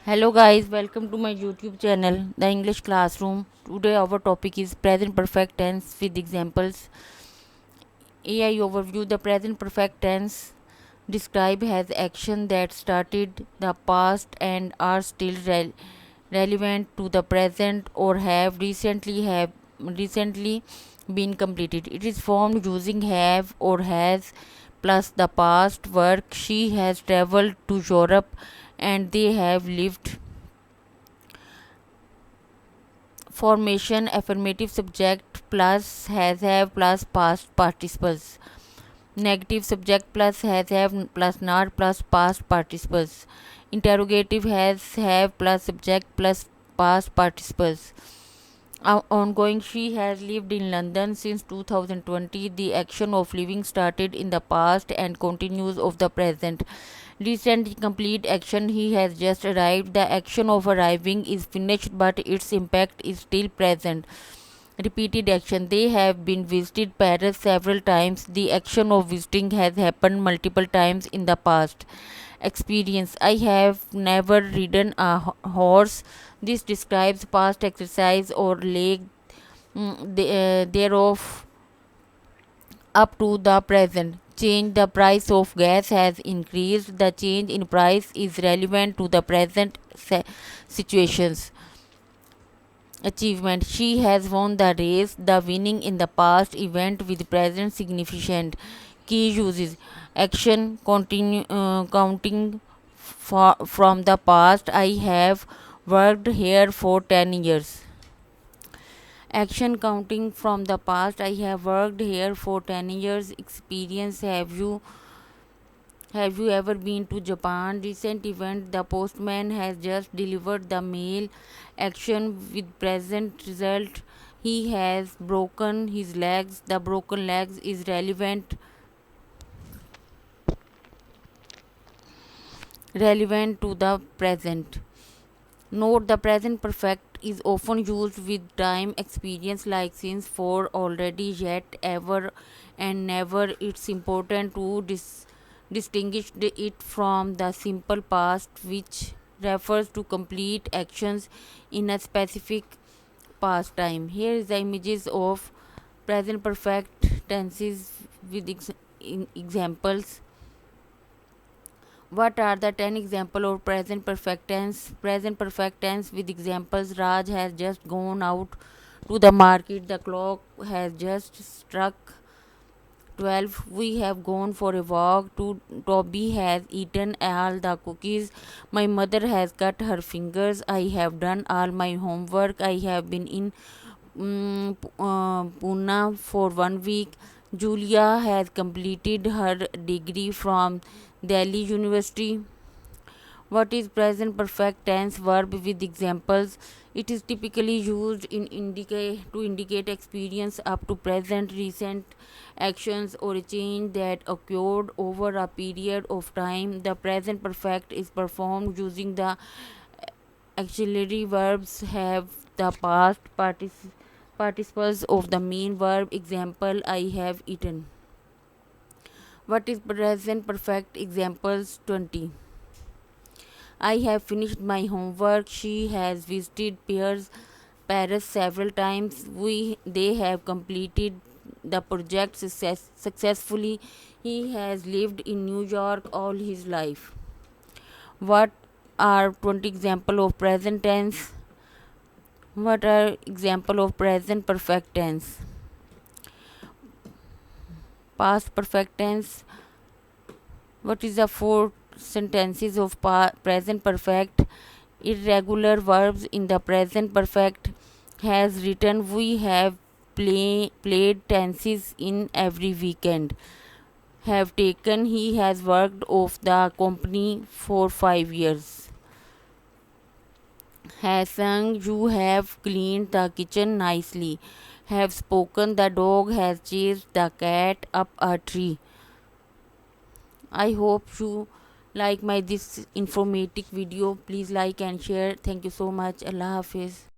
Hello guys, welcome to my YouTube channel, The English Classroom. Today our topic is present perfect tense with examples. AI overview. The present perfect tense describe has action that started the past and are still relevant to the present or have recently been completed. It is formed using have or has plus the past work. She has traveled to Europe and they have lived. Formation. Affirmative subject plus has have plus past participles. Negative subject plus has have plus not plus past participles. Interrogative has have plus subject plus past participles. Ongoing. She has lived in London since 2020. The action of living started in the past and continues of the present. Recent complete action. He has just arrived. The action of arriving is finished but its impact is still present. Repeated action. They have been visited Paris several times. The action of visiting has happened multiple times in the past. Experience. I have never ridden a horse. This describes past exercise or leg thereof up to the present. Change. The price of gas has increased. The change in price is relevant to the present situations. Achievement. She has won the race. The winning in the past event with present significant. Key uses. Action. Counting from the past. I have worked here for 10 years. Action. Counting from the past. I have worked here for 10 years. Experience. Have you ever been to Japan? Recent event. The postman has just delivered the mail. Action with present result. He has broken his legs. The broken legs is relevant to the present. Note. The present perfect is often used with time experience like since, for, already, yet, ever, and never. It's important to distinguish it from the simple past, which refers to complete actions in a specific past time. Here is the images of present perfect tenses with examples. What are the 10 examples of present perfect tense? Present perfect tense with examples. Raj has just gone out to the market. The clock has just struck 12. We have gone for a walk. Toby has eaten all the cookies. My mother has cut her fingers. I have done all my homework. I have been in Pune for 1 week. Julia has completed her degree from Delhi University. What is present perfect tense verb with examples? It is typically used to indicate experience up to present, recent actions, or a change that occurred over a period of time. The present perfect is performed using the auxiliary verbs have the past participles of the main verb. Example: I have eaten. What is present perfect examples? 20. I have finished my homework. She has visited Paris several times. They have completed the project successfully. He has lived in New York all his life. What are 20 example of present tense? What are example of present perfect tense? Past perfect tense. What is the four sentences of present perfect? Irregular verbs in the present perfect. Has written. We have played tenses in every weekend. Have taken. He has worked of the company for 5 years. Has sung. You have cleaned the kitchen nicely. Have spoken. The dog has chased the cat up a tree. I hope you like my this informative video. Please like and share. Thank you so much. Allah Hafiz.